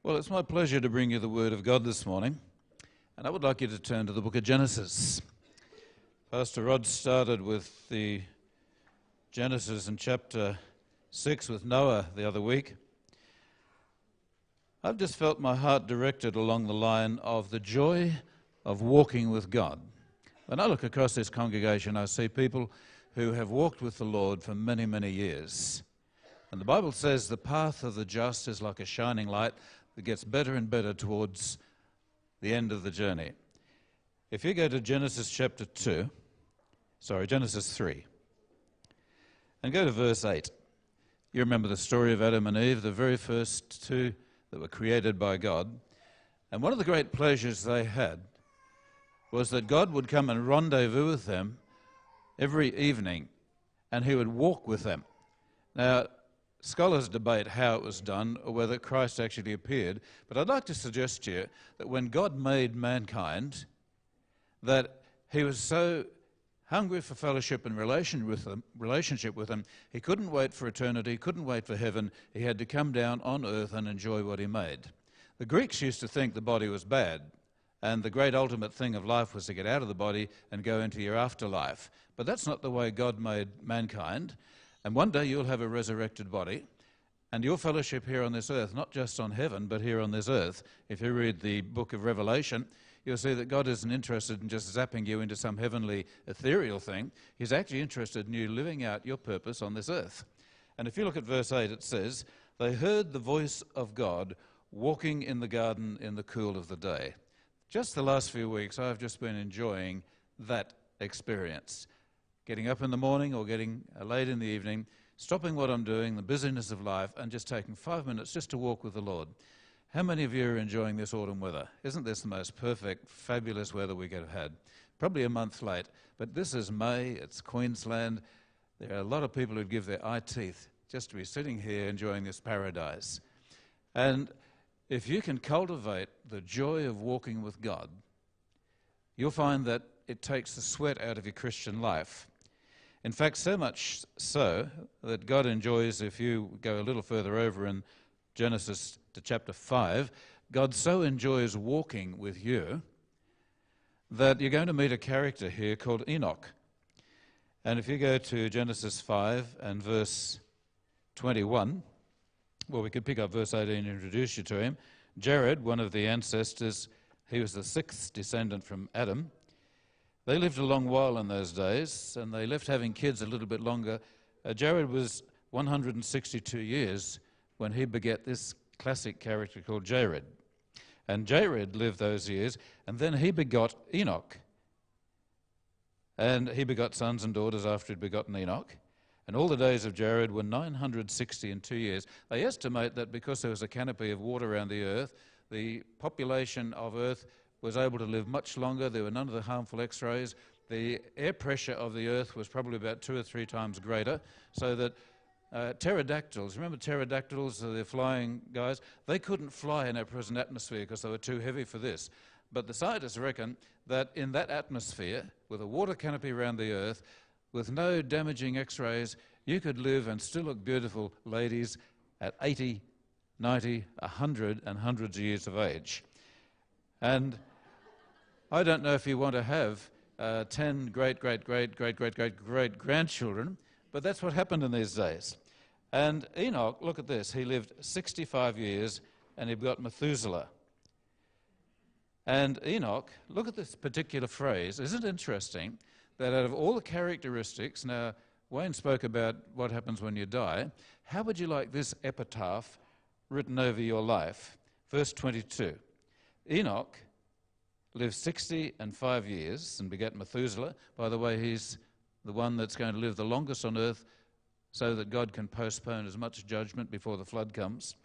Well, it's my pleasure to bring you the Word of God this morning, and I would like you to turn to the book of Genesis. Pastor Rod started with the Genesis in chapter 6 with Noah the other week. I've just felt my heart directed along the line of the joy of walking with God. When I look across this congregation, I see people who have walked with the Lord for many, many years. And the Bible says the path of the just is like a shining light that gets better and better towards the end of the journey. If you go to Genesis 3, and go to verse 8, you remember the story of Adam and Eve, the very first two that were created by God. And one of the great pleasures they had was that God would come and rendezvous with them every evening, and he would walk with them. Now, scholars debate how it was done or whether Christ actually appeared, but I'd like to suggest to you that when God made mankind, that he was so hungry for fellowship and relationship with them, he couldn't wait for eternity, couldn't wait for heaven. He had to come down on earth and enjoy what he made. The Greeks used to think the body was bad, and the great ultimate thing of life was to get out of the body and go into your afterlife. But that's not the way God made mankind. And one day you'll have a resurrected body, and your fellowship here on this earth, not just on heaven, but here on this earth. If you read the book of Revelation, you'll see that God isn't interested in just zapping you into some heavenly ethereal thing. He's actually interested in you living out your purpose on this earth. And if you look at verse 8, it says, "They heard the voice of God walking in the garden in the cool of the day." Just the last few weeks, I've just been enjoying that experience. Getting up in the morning or getting late in the evening, stopping what I'm doing, the busyness of life, and just taking 5 minutes just to walk with the Lord. How many of you are enjoying this autumn weather? Isn't this the most perfect, fabulous weather we could have had? Probably a month late, but this is May, it's Queensland. There are a lot of people who'd give their eye teeth just to be sitting here enjoying this paradise. And if you can cultivate the joy of walking with God, you'll find that it takes the sweat out of your Christian life. In fact, so much so that God enjoys, if you go a little further over in Genesis to chapter 5, God so enjoys walking with you that you're going to meet a character here called Enoch. And if you go to Genesis 5 and verse 21, well, we could pick up verse 18 and introduce you to him. Jared, one of the ancestors, he was the sixth descendant from Adam. They lived a long while in those days, and they left having kids a little bit longer. Jared was 162 years when he begat this classic character called Jared. And Jared lived those years, and then he begot Enoch. And he begot sons and daughters after he'd begotten Enoch. And all the days of Jared were 960 and 2 years. They estimate that because there was a canopy of water around the earth, the population of earth was able to live much longer. There were none of the harmful X-rays. The air pressure of the earth was probably about 2 or 3 times greater, so that pterodactyls, remember pterodactyls, they're flying guys, they couldn't fly in our present atmosphere because they were too heavy for this. But the scientists reckon that in that atmosphere, with a water canopy around the earth, with no damaging X-rays, you could live and still look beautiful, ladies, at 80, 90, 100 and hundreds of years of age. And I don't know if you want to have 10 great-great-great-great-great-great-great-grandchildren, but that's what happened in these days. And Enoch, look at this, he lived 65 years and he got Methuselah. And Enoch, look at this particular phrase. Isn't it interesting that out of all the characteristics, now Wayne spoke about what happens when you die, how would you like this epitaph written over your life? Verse 22. Enoch lived 65 years and begat Methuselah. By the way, he's the one that's going to live the longest on earth so that God can postpone as much judgment before the flood comes.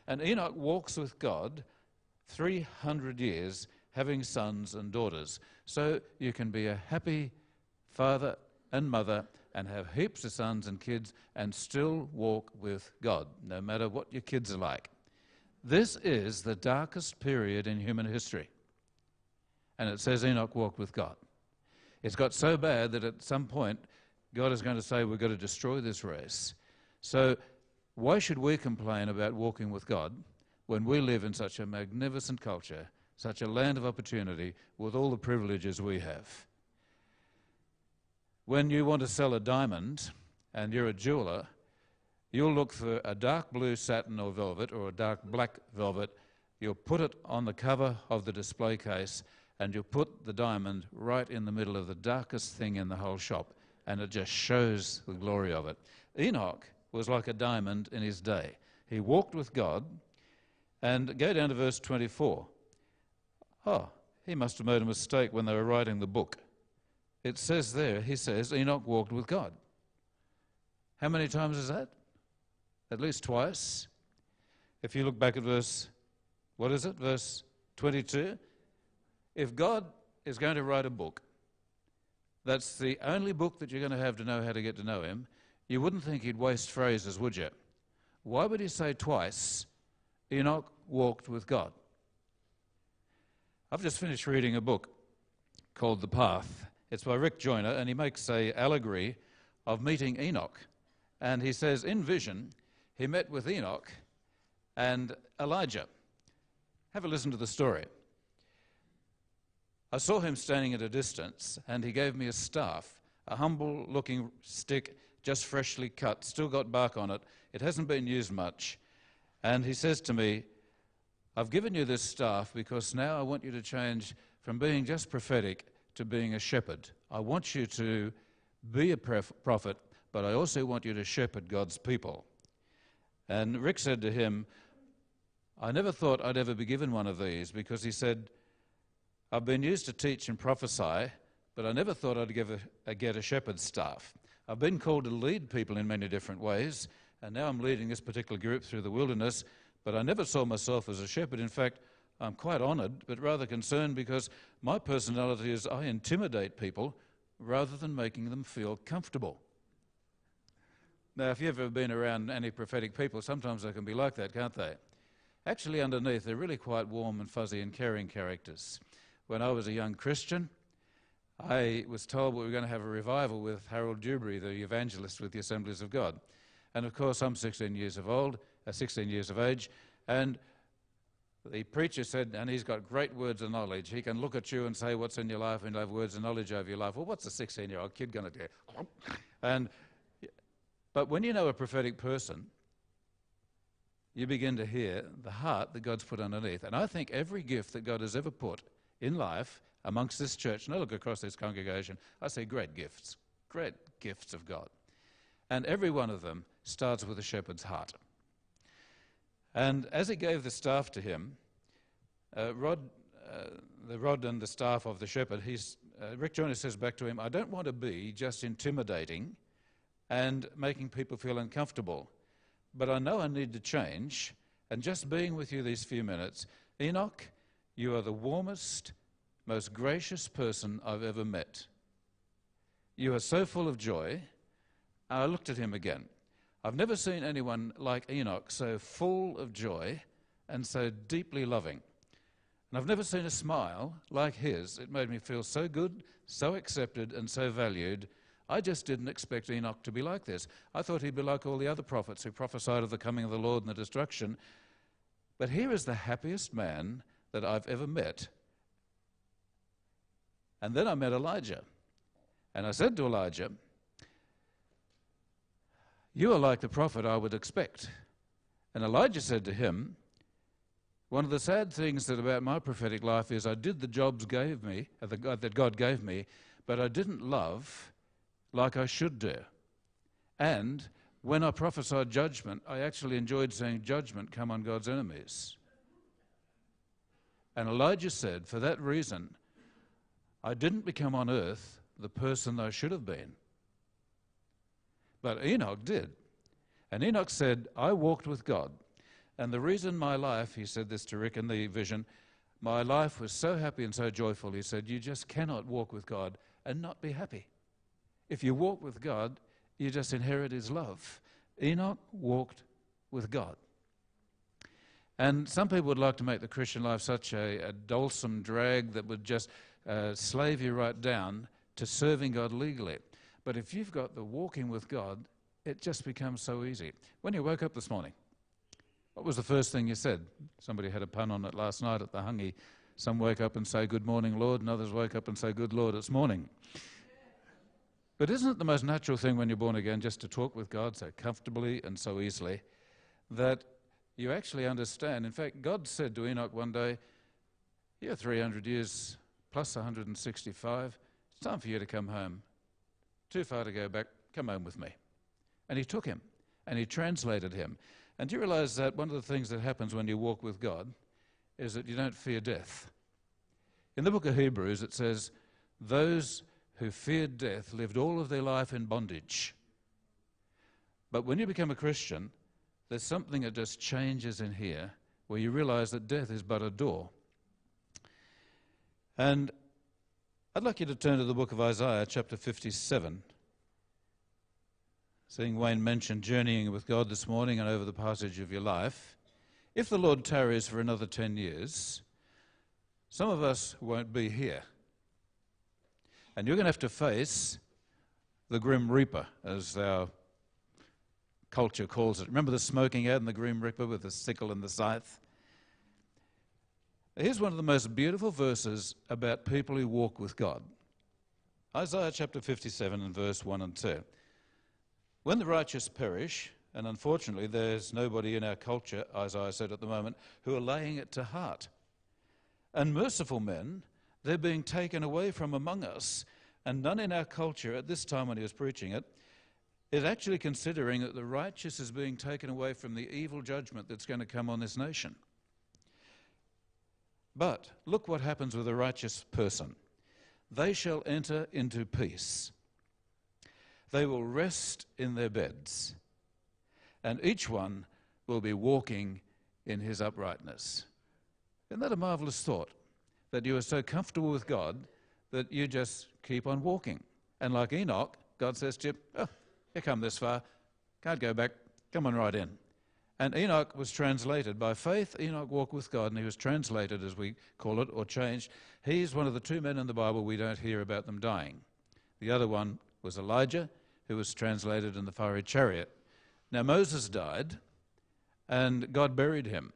And Enoch walks with God 300 years, having sons and daughters. So you can be a happy father and mother and have heaps of sons and kids and still walk with God, no matter what your kids are like. This is the darkest period in human history. And it says Enoch walked with God. It's got so bad that at some point God is going to say we've got to destroy this race. So why should we complain about walking with God? when we live in such a magnificent culture, such a land of opportunity with all the privileges we have. When you want to sell a diamond and you're a jeweler, you'll look for a dark blue satin or velvet or a dark black velvet. You'll put it on the cover of the display case and you'll put the diamond right in the middle of the darkest thing in the whole shop, and it just shows the glory of it. Enoch was like a diamond in his day. He walked with God. And go down to verse 24. Oh, he must have made a mistake when they were writing the book. It says there, he says, Enoch walked with God. How many times is that? At least twice. If you look back at verse 22. If God is going to write a book, that's the only book that you're going to have to know how to get to know him, you wouldn't think he'd waste phrases, would you? Why would he say twice, Enoch walked with God? I've just finished reading a book called The Path. It's by Rick Joyner, and he makes an allegory of meeting Enoch. And he says, in vision, he met with Enoch and Elijah. Have a listen to the story. I saw him standing at a distance, and he gave me a staff, a humble-looking stick, just freshly cut, still got bark on it. It hasn't been used much. And he says to me, I've given you this staff because now I want you to change from being just prophetic to being a shepherd. I want you to be a prophet, but I also want you to shepherd God's people. And Rick said to him, I never thought I'd ever be given one of these, because he said, I've been used to teach and prophesy, but I never thought I'd get a shepherd's staff. I've been called to lead people in many different ways, and now I'm leading this particular group through the wilderness, but I never saw myself as a shepherd. In fact, I'm quite honoured, but rather concerned, because my personality is I intimidate people rather than making them feel comfortable. Now, if you've ever been around any prophetic people, sometimes they can be like that, can't they? Actually, underneath, they're really quite warm and fuzzy and caring characters. When I was a young Christian, I was told we were going to have a revival with Harold Dewberry, the evangelist with the Assemblies of God. And of course, I'm 16 years of age, and the preacher said, and he's got great words of knowledge. He can look at you and say what's in your life, and have words of knowledge over your life. Well, what's a 16-year-old kid going to do? But when you know a prophetic person, you begin to hear the heart that God's put underneath. And I think every gift that God has ever put in life amongst this church, and I look across this congregation, I see great gifts of God. And every one of them starts with a shepherd's heart. And as he gave the staff to him, the rod and the staff of the shepherd, Rick Joyner says back to him, I don't want to be just intimidating and making people feel uncomfortable, but I know I need to change, and just being with you these few minutes, Enoch, you are the warmest, most gracious person I've ever met. You are so full of joy. I looked at him again. I've never seen anyone like Enoch so full of joy and so deeply loving. And I've never seen a smile like his. It made me feel so good, so accepted, and so valued. I just didn't expect Enoch to be like this. I thought he'd be like all the other prophets who prophesied of the coming of the Lord and the destruction. But here is the happiest man that I've ever met. And then I met Elijah. And I said to Elijah, you are like the prophet I would expect. And Elijah said to him, one of the sad things about my prophetic life is I did the jobs that God gave me, but I didn't love like I should do. And when I prophesied judgment, I actually enjoyed seeing judgment come on God's enemies. And Elijah said, for that reason, I didn't become on earth the person I should have been. But Enoch did. And Enoch said, I walked with God. And the reason my life, he said this to Rick in the vision, my life was so happy and so joyful, he said, you just cannot walk with God and not be happy. If you walk with God, you just inherit his love. Enoch walked with God. And some people would like to make the Christian life such a dulcet drag that would just slave you right down to serving God legally. But if you've got the walking with God, it just becomes so easy. When you woke up this morning, what was the first thing you said? Somebody had a pun on it last night at the Hungy. Some wake up and say, "Good morning, Lord," and others wake up and say, "Good Lord, it's morning." But isn't it the most natural thing when you're born again just to talk with God so comfortably and so easily that you actually understand? In fact, God said to Enoch one day, "You're 300 years plus 165. It's time for you to come home. Too far to go back. Come home with me." And he took him and he translated him. And do you realize that one of the things that happens when you walk with God is that you don't fear death? In the book of Hebrews it says, "Those who feared death lived all of their life in bondage." But when you become a Christian, there's something that just changes in here where you realize that death is but a door. And I'd like you to turn to the book of Isaiah, chapter 57. Seeing Wayne mention journeying with God this morning and over the passage of your life, if the Lord tarries for another 10 years, some of us won't be here. And you're going to have to face the Grim Reaper, as our culture calls it. Remember the smoking ad and the Grim Reaper with the sickle and the scythe? Here's one of the most beautiful verses about people who walk with God. Isaiah chapter 57 and verse 1 and 2. "When the righteous perish," and unfortunately there's nobody in our culture, Isaiah said at the moment, who are laying it to heart. "And merciful men, they're being taken away from among us." And none in our culture at this time when he was preaching it is actually considering that the righteous is being taken away from the evil judgment that's going to come on this nation. But look what happens with a righteous person. "They shall enter into peace. They will rest in their beds, and each one will be walking in his uprightness." Isn't that a marvelous thought? That you are so comfortable with God that you just keep on walking. And like Enoch, God says to you, "Oh, you come this far, can't go back, come on right in." And Enoch was translated by faith. Enoch walked with God, and he was translated, as we call it, or changed. He's one of the two men in the Bible we don't hear about them dying. The other one was Elijah, who was translated in the fiery chariot. Now Moses died, and God buried him.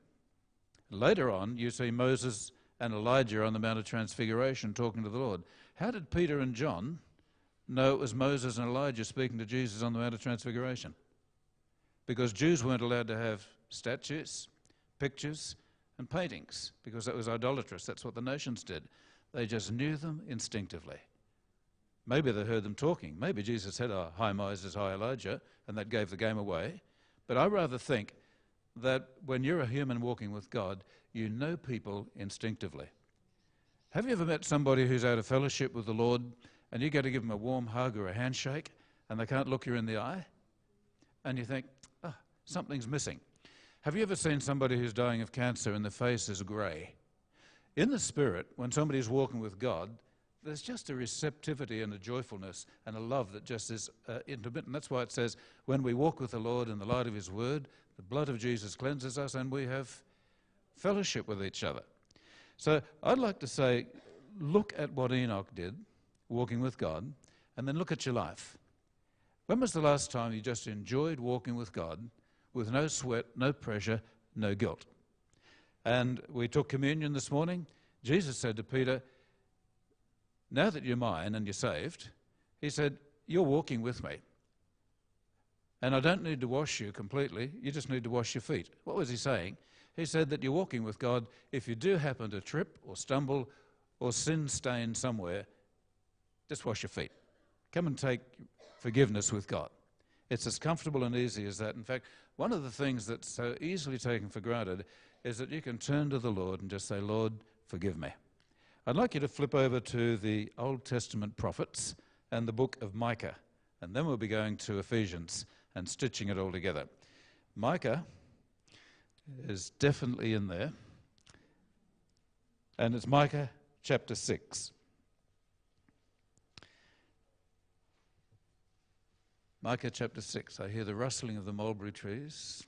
Later on, you see Moses and Elijah on the Mount of Transfiguration talking to the Lord. How did Peter and John know it was Moses and Elijah speaking to Jesus on the Mount of Transfiguration? Because Jews weren't allowed to have statues, pictures, and paintings, because that was idolatrous. That's what the nations did. They just knew them instinctively. Maybe they heard them talking. Maybe Jesus said, "Oh, hi Moses, hi Elijah," and that gave the game away. But I rather think that when you're a human walking with God, you know people instinctively. Have you ever met somebody who's out of fellowship with the Lord and you go to give them a warm hug or a handshake and they can't look you in the eye? And you think, "Oh, something's missing." Have you ever seen somebody who's dying of cancer and the face is grey? In the spirit, when somebody's walking with God, there's just a receptivity and a joyfulness and a love that just is intermittent. That's why it says, when we walk with the Lord in the light of his word, the blood of Jesus cleanses us and we have fellowship with each other. So I'd like to say, look at what Enoch did, walking with God, and then look at your life. When was the last time you just enjoyed walking with God with no sweat, no pressure, no guilt? And we took communion this morning. Jesus said to Peter, "Now that you're mine and you're saved," he said, "you're walking with me. And I don't need to wash you completely, you just need to wash your feet." What was he saying? He said that you're walking with God. If you do happen to trip or stumble or sin stain somewhere, just wash your feet. Come and take forgiveness with God. It's as comfortable and easy as that. In fact, one of the things that's so easily taken for granted is that you can turn to the Lord and just say, "Lord, forgive me." I'd like you to flip over to the Old Testament prophets and the book of Micah, and then we'll be going to Ephesians and stitching it all together. Micah is definitely in there, and it's Micah chapter 6. Micah chapter 6. I hear the rustling of the mulberry trees.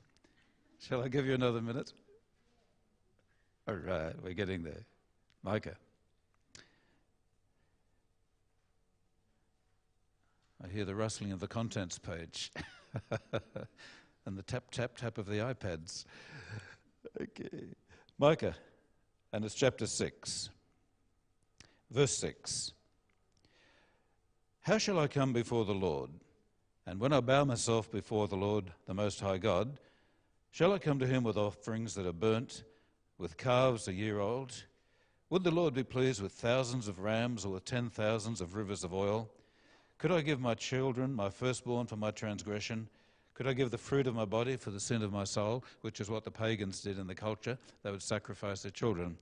Shall I give you another minute? All right, we're getting there. Micah. I hear the rustling of the contents page and the tap, tap, tap of the iPads. Okay. Micah, and it's chapter 6, verse 6. How shall I come before the Lord? And when I bow myself before the Lord, the Most High God, shall I come to him with offerings that are burnt, with calves a year old? Would the Lord be pleased with thousands of rams or with 10,000s of rivers of oil? Could I give my children, my firstborn, for my transgression? Could I give the fruit of my body for the sin of my soul, which is what the pagans did in the culture? They would sacrifice their children.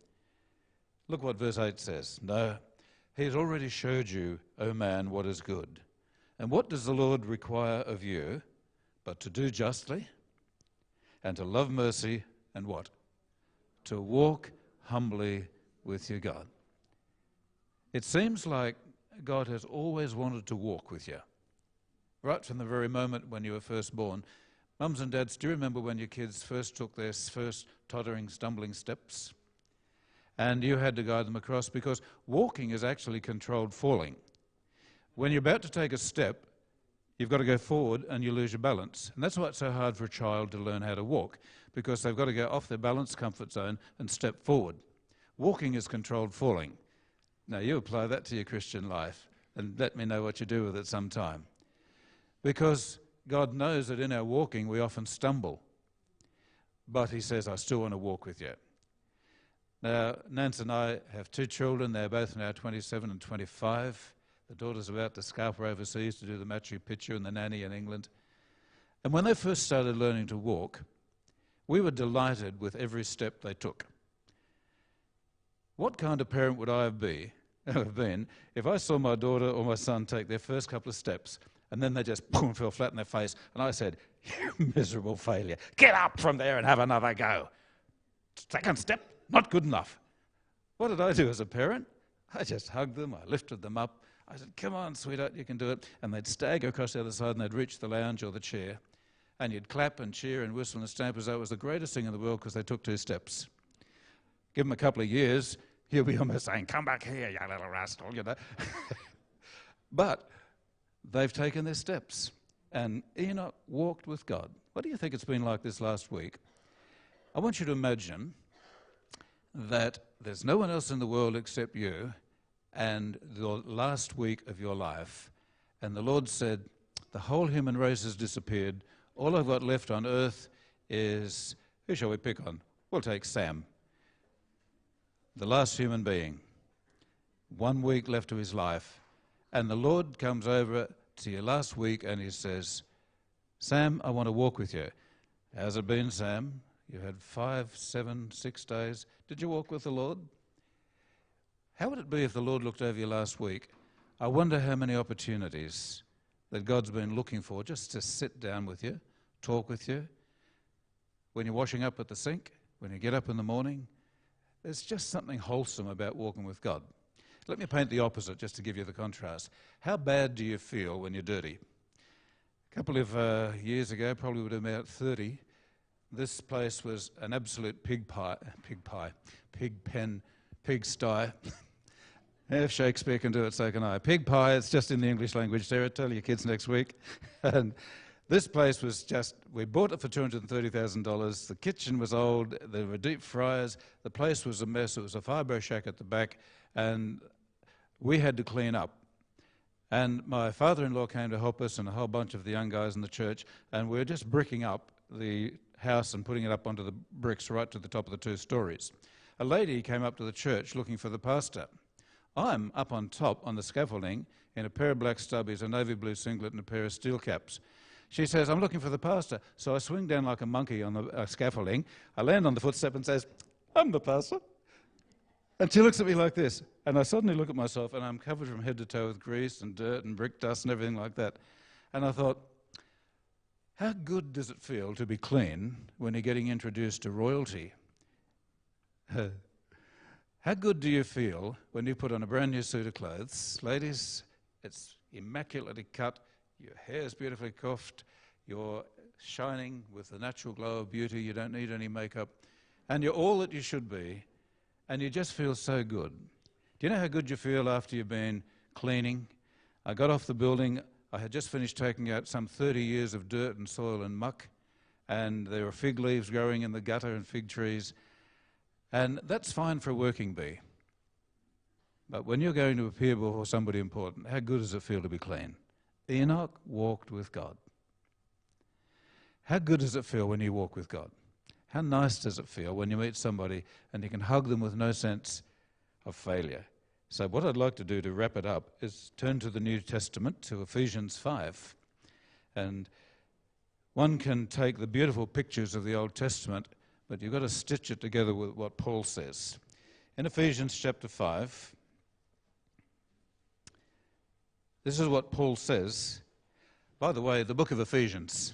Look what verse 8 says. No, he has already showed you, O man, what is good. And what does the Lord require of you but to do justly and to love mercy and what? To walk humbly with your God. It seems like God has always wanted to walk with you. Right from the very moment when you were first born. Mums and dads, do you remember when your kids first took their first tottering, stumbling steps? And you had to guide them across, because walking is actually controlled falling. When you're about to take a step, you've got to go forward and you lose your balance. And that's why it's so hard for a child to learn how to walk, because they've got to go off their balance comfort zone and step forward. Walking is controlled falling. Now, you apply that to your Christian life and let me know what you do with it sometime. Because God knows that in our walking we often stumble. But he says, I still want to walk with you. Now, Nance and I have 2 children. They're both now 27 and 25. The daughter's about to scalper overseas to do the Machu Picchu and the nanny in England. And when they first started learning to walk, we were delighted with every step they took. What kind of parent would I have been if I saw my daughter or my son take their first couple of steps and then they just boom, fell flat in their face, and I said, you miserable failure, get up from there and have another go. Second step, not good enough. What did I do as a parent? I just hugged them, I lifted them up, I said, come on, sweetheart, you can do it. And they'd stagger across the other side and they'd reach the lounge or the chair, and you'd clap and cheer and whistle and stamp as though it was the greatest thing in the world because they took 2 steps. Give them a couple of years, you'll be almost saying, come back here, you little rascal, you know. But they've taken their steps. And Enoch walked with God. What do you think it's been like this last week? I want you to imagine that there's no one else in the world except you and the last week of your life. And the Lord said, the whole human race has disappeared. All I've got left on earth is, who shall we pick on? We'll take Sam. The last human being. 1 week left to his life. And the Lord comes over to you last week and he says, Sam, I want to walk with you. How's it been, Sam? You had 5, 7, 6 days. Did you walk with the Lord? How would it be if the Lord looked over you last week? I wonder how many opportunities that God's been looking for just to sit down with you, talk with you. When you're washing up at the sink, when you get up in the morning, there's just something wholesome about walking with God. Let me paint the opposite just to give you the contrast. How bad do you feel when you're dirty? A couple of years ago, probably would have been about 30, this place was an absolute pig pen, pigsty. If Shakespeare can do it, so can I. Pig pie, it's just in the English language, Sarah. Tell your kids next week. And this place was just, we bought it for $230,000. The kitchen was old. There were deep fryers. The place was a mess. It was a fibro shack at the back. And we had to clean up. And my father-in-law came to help us and a whole bunch of the young guys in the church. And we were just bricking up the house and putting it up onto the bricks right to the top of the 2 stories. A lady came up to the church looking for the pastor. I'm up on top on the scaffolding in a pair of black stubbies, a navy blue singlet and a pair of steel caps. She says, I'm looking for the pastor. So I swing down like a monkey on the scaffolding. I land on the footstep and says, I'm the pastor. And she looks at me like this. And I suddenly look at myself and I'm covered from head to toe with grease and dirt and brick dust and everything like that. And I thought, how good does it feel to be clean when you're getting introduced to royalty? How good do you feel when you put on a brand new suit of clothes? Ladies, it's immaculately cut, your hair's beautifully coiffed, you're shining with the natural glow of beauty, you don't need any makeup, and you're all that you should be, and you just feel so good. Do you know how good you feel after you've been cleaning? I got off the building, I had just finished taking out some 30 years of dirt and soil and muck, and there were fig leaves growing in the gutter and fig trees. And that's fine for a working bee. But when you're going to appear before somebody important, how good does it feel to be clean? Enoch walked with God. How good does it feel when you walk with God? How nice does it feel when you meet somebody and you can hug them with no sense of failure? So what I'd like to do to wrap it up is turn to the New Testament, to Ephesians 5. And one can take the beautiful pictures of the Old Testament, but you've got to stitch it together with what Paul says. In Ephesians chapter 5, this is what Paul says. By the way, the book of Ephesians,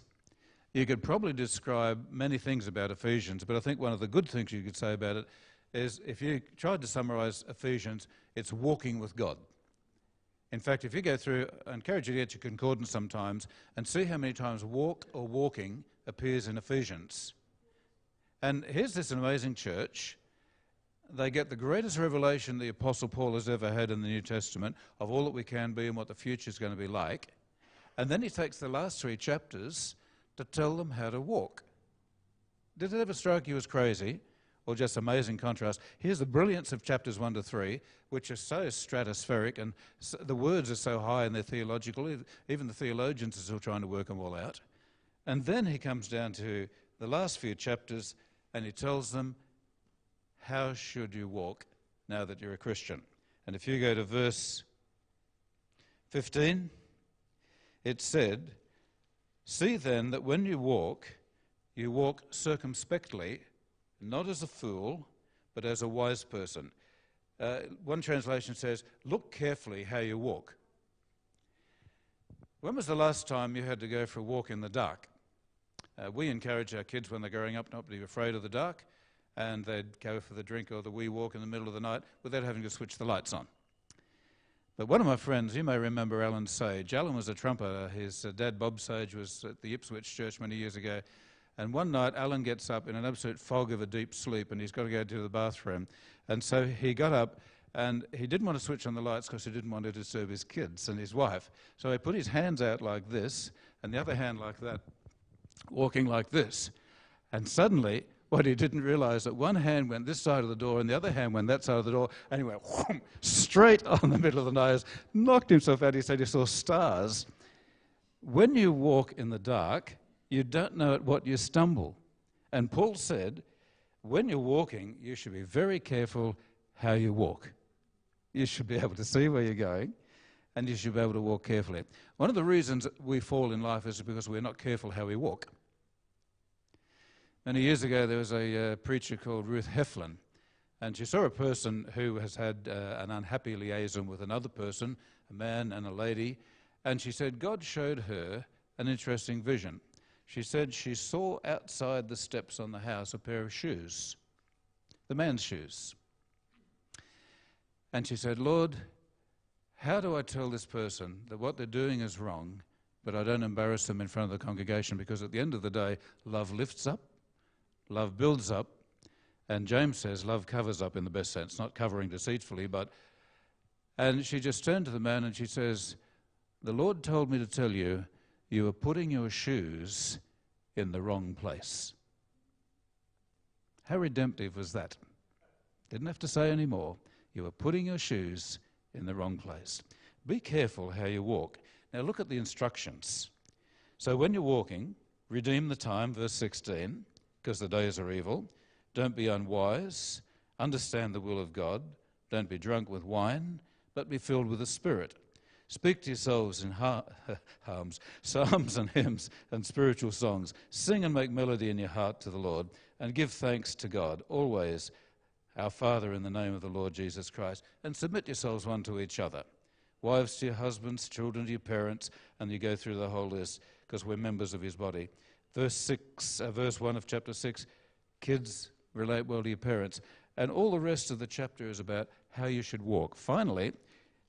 you could probably describe many things about Ephesians, but I think one of the good things you could say about it is if you tried to summarize Ephesians, it's walking with God. In fact, if you go through, I encourage you to get your concordance sometimes and see how many times walk or walking appears in Ephesians. And here's this amazing church. They get the greatest revelation the Apostle Paul has ever had in the New Testament of all that we can be and what the future is going to be like. And then he takes the last 3 chapters to tell them how to walk. Did it ever strike you as crazy or just amazing contrast? Here's the brilliance of chapters 1 to 3, which are so stratospheric, and the words are so high and they're theological. Even the theologians are still trying to work them all out. And then he comes down to the last few chapters and he tells them, how should you walk now that you're a Christian? And if you go to verse 15, it said, see then that when you walk circumspectly, not as a fool, but as a wise person. One translation says, look carefully how you walk. When was the last time you had to go for a walk in the dark? We encourage our kids when they're growing up not to be afraid of the dark, and they'd go for the drink or the wee walk in the middle of the night without having to switch the lights on. But one of my friends, you may remember Alan Sage. Alan was a trumpeter. His dad, Bob Sage, was at the Ipswich church many years ago. And one night, Alan gets up in an absolute fog of a deep sleep, and he's got to go to the bathroom. And so he got up, and he didn't want to switch on the lights because he didn't want to disturb his kids and his wife. So he put his hands out like this, and the other hand like that, walking like this. And suddenly, what he didn't realise, that one hand went this side of the door and the other hand went that side of the door, and he went whoom, straight on the middle of the nose, knocked himself out. He said he saw stars. When you walk in the dark, you don't know at what you stumble. And Paul said, when you're walking, you should be very careful how you walk. You should be able to see where you're going, and you should be able to walk carefully. One of the reasons we fall in life is because we're not careful how we walk. Many years ago, there was a preacher called Ruth Heflin, and she saw a person who has had an unhappy liaison with another person, a man and a lady, and she said God showed her an interesting vision. She said she saw outside the steps on the house a pair of shoes, the man's shoes. And she said, Lord, how do I tell this person that what they're doing is wrong, but I don't embarrass them in front of the congregation? Because at the end of the day, love lifts up, love builds up, and James says love covers up in the best sense, not covering deceitfully, but... And she just turned to the man and she says, the Lord told me to tell you, you are putting your shoes in the wrong place. How redemptive was that? Didn't have to say any more. You are putting your shoes in the wrong place. Be careful how you walk. Now look at the instructions. So when you're walking, redeem the time, verse 16, because the days are evil. Don't be unwise. Understand the will of God. Don't be drunk with wine, but be filled with the Spirit. Speak to yourselves in psalms and hymns and spiritual songs. Sing and make melody in your heart to the Lord, and give thanks to God, always our Father, in the name of the Lord Jesus Christ. And submit yourselves one to each other. Wives to your husbands, children to your parents, and you go through the whole list, because we're members of his body. Verse 1 of chapter 6, kids, relate well to your parents. And all the rest of the chapter is about how you should walk. Finally,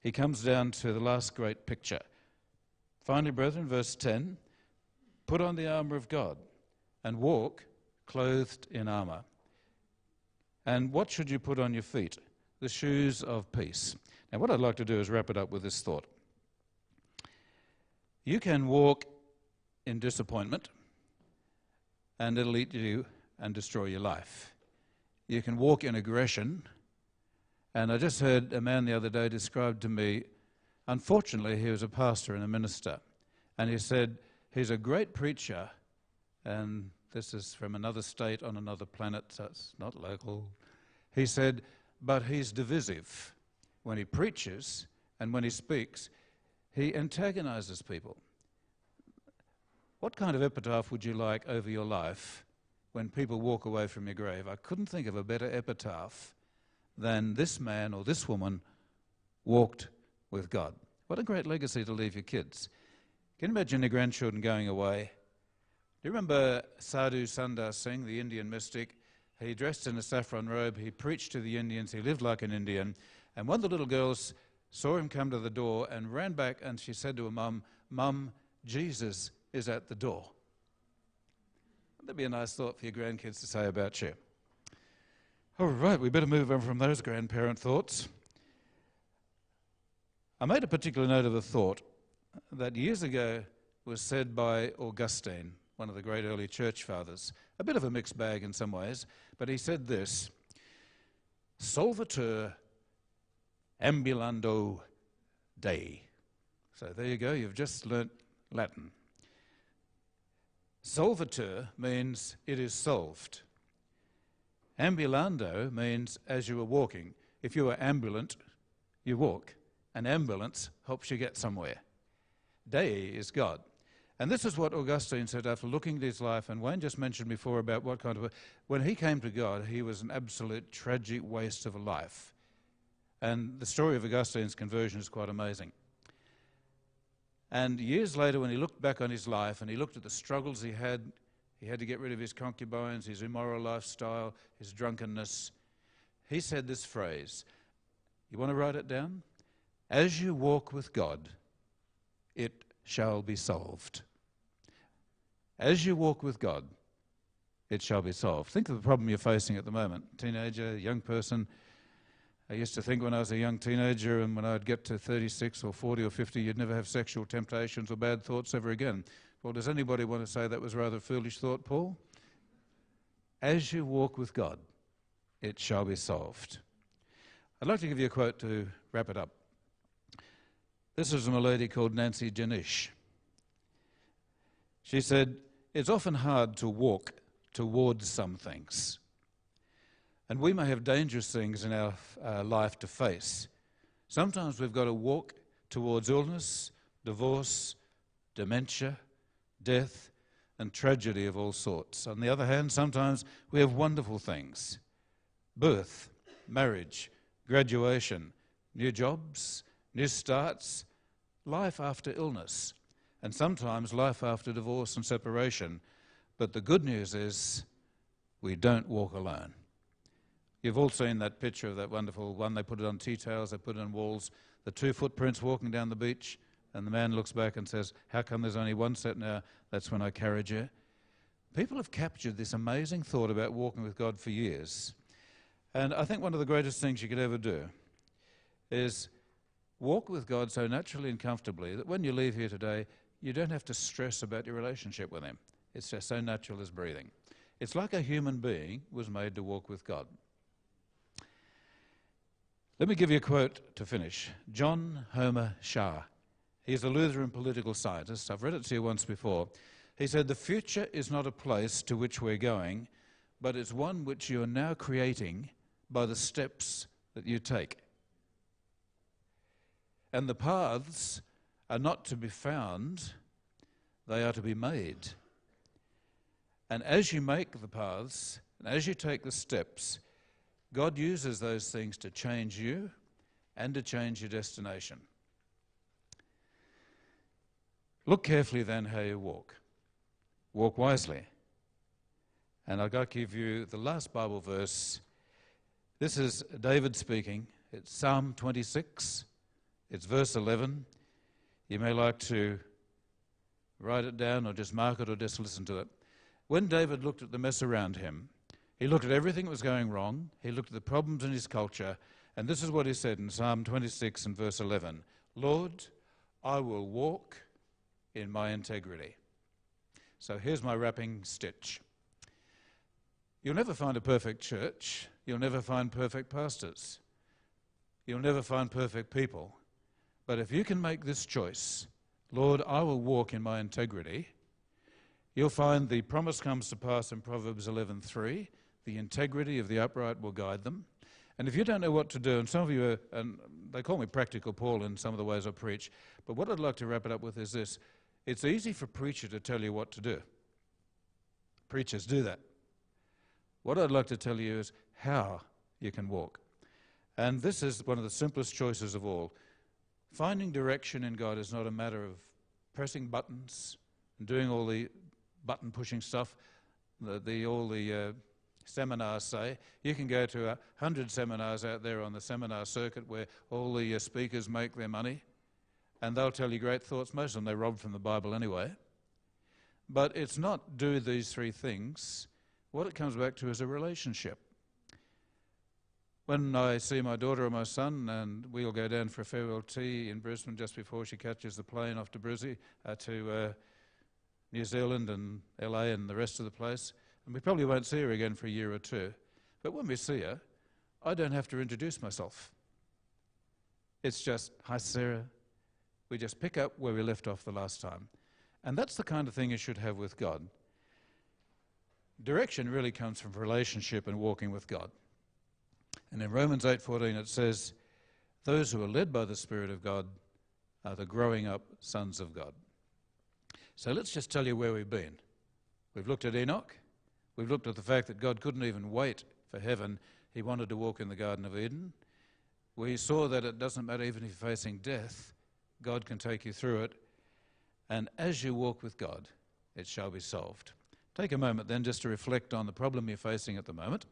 he comes down to the last great picture. Finally, brethren, verse 10, put on the armour of God and walk clothed in armour. And what should you put on your feet? The shoes of peace. Now, what I'd like to do is wrap it up with this thought. You can walk in disappointment, and it'll eat you and destroy your life. you can walk in aggression. And I just heard a man the other day described to me, unfortunately, he was a pastor and a minister, and he said he's a great preacher, and this is from another state on another planet, so it's not local. He said, but he's divisive. When he preaches and when he speaks, he antagonizes people. What kind of epitaph would you like over your life when people walk away from your grave? I couldn't think of a better epitaph than this man or this woman walked with God. What a great legacy to leave your kids. Can you imagine your grandchildren going away? Do you remember Sadhu Sundar Singh, the Indian mystic? He dressed in a saffron robe, he preached to the Indians, he lived like an Indian, and one of the little girls saw him come to the door and ran back, and she said to her mum, "Mum, Jesus is at the door." That'd be a nice thought for your grandkids to say about you. All right, we better move on from those grandparent thoughts. I made a particular note of a thought that years ago was said by Augustine, one of the great early church fathers. A bit of a mixed bag in some ways, but he said this: Solvitur ambulando Dei. So there you go, you've just learnt Latin. Solvitur means it is solved. Ambulando means as you are walking. If you are ambulant, you walk. An ambulance helps you get somewhere. Dei is God. And this is what Augustine said after looking at his life, and Wayne just mentioned before about what kind of when he came to God, he was an absolute tragic waste of a life. And the story of Augustine's conversion is quite amazing. And years later, when he looked back on his life and he looked at the struggles he had to get rid of his concubines, his immoral lifestyle, his drunkenness, he said this phrase. You want to write it down? As you walk with God, it shall be solved. As you walk with God, it shall be solved. Think of the problem you're facing at the moment. Teenager, young person. I used to think when I was a young teenager and when I'd get to 36 or 40 or 50, you'd never have sexual temptations or bad thoughts ever again. Well, does anybody want to say that was a rather foolish thought, Paul? As you walk with God, it shall be solved. I'd like to give you a quote to wrap it up. This is from a lady called Nancy Janish. She said, it's often hard to walk towards some things. And we may have dangerous things in our life to face. Sometimes we've got to walk towards illness, divorce, dementia, death, and tragedy of all sorts. On the other hand, sometimes we have wonderful things. Birth, marriage, graduation, new jobs, new starts, life after illness, and sometimes life after divorce and separation. But the good news is we don't walk alone. You've all seen that picture of that wonderful one. They put it on tea towels, they put it on walls, the two footprints walking down the beach, and the man looks back and says, how come there's only one set now? That's when I carried you. People have captured this amazing thought about walking with God for years. And I think one of the greatest things you could ever do is walk with God so naturally and comfortably that when you leave here today, you don't have to stress about your relationship with Him. It's just so natural as breathing. It's like a human being was made to walk with God. Let me give you a quote to finish. John Homer Shah. He's a Lutheran political scientist. I've read it to you once before. He said, the future is not a place to which we're going, but it's one which you are now creating by the steps that you take. And the paths are not to be found, they are to be made. And as you make the paths, and as you take the steps, God uses those things to change you and to change your destination. Look carefully then how you walk. Walk wisely. And I've got to give you the last Bible verse. This is David speaking. It's Psalm 26. It's verse 11. You may like to write it down or just mark it or just listen to it. When David looked at the mess around him, he looked at everything that was going wrong. He looked at the problems in his culture. And this is what he said in Psalm 26 and verse 11. Lord, I will walk in my integrity. So here's my wrapping stitch. You'll never find a perfect church. You'll never find perfect pastors. You'll never find perfect people. But if you can make this choice, Lord, I will walk in my integrity, you'll find the promise comes to pass in Proverbs 11:3. The integrity of the upright will guide them. And if you don't know what to do, and some of you are, and they call me Practical Paul in some of the ways I preach, but what I'd like to wrap it up with is this. It's easy for a preacher to tell you what to do. Preachers do that. What I'd like to tell you is how you can walk. And this is one of the simplest choices of all. Finding direction in God is not a matter of pressing buttons and doing all the button-pushing stuff all the seminars say. You can go to 100 seminars out there on the seminar circuit where all the speakers make their money, and they'll tell you great thoughts. Most of them they robbed from the Bible anyway. But it's not do these three things. What it comes back to is a relationship. When I see my daughter or my son, and we'll go down for a farewell tea in Brisbane just before she catches the plane off to to New Zealand and LA and the rest of the place, and we probably won't see her again for a year or two. But when we see her, I don't have to introduce myself. It's just, hi Sarah. We just pick up where we left off the last time. And that's the kind of thing you should have with God. Direction really comes from relationship and walking with God. And in Romans 8:14 it says, those who are led by the Spirit of God are the growing up sons of God. So let's just tell you where we've been. We've looked at Enoch. We've looked at the fact that God couldn't even wait for heaven. He wanted to walk in the Garden of Eden. We saw that it doesn't matter even if you're facing death, God can take you through it. And as you walk with God, it shall be solved. Take a moment then just to reflect on the problem you're facing at the moment.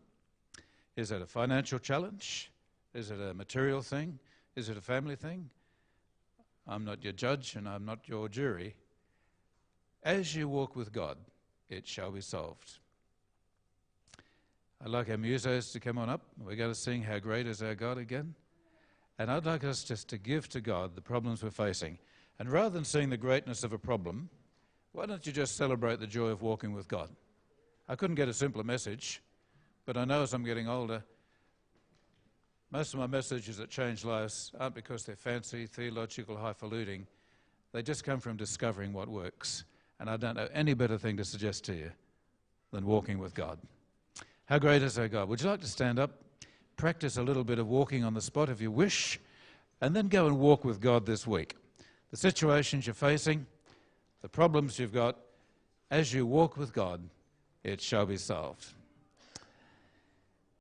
Is it a financial challenge? Is it a material thing? Is it a family thing? I'm not your judge and I'm not your jury. As you walk with God, it shall be solved. I'd like our musos to come on up. We're going to sing How Great Is Our God again. And I'd like us just to give to God the problems we're facing. And rather than seeing the greatness of a problem, why don't you just celebrate the joy of walking with God? I couldn't get a simpler message, but I know as I'm getting older, most of my messages that change lives aren't because they're fancy, theological, highfalutin. They just come from discovering what works. And I don't know any better thing to suggest to you than walking with God. How great is our God? Would you like to stand up, practice a little bit of walking on the spot if you wish, and then go and walk with God this week? The situations you're facing, the problems you've got, as you walk with God, it shall be solved.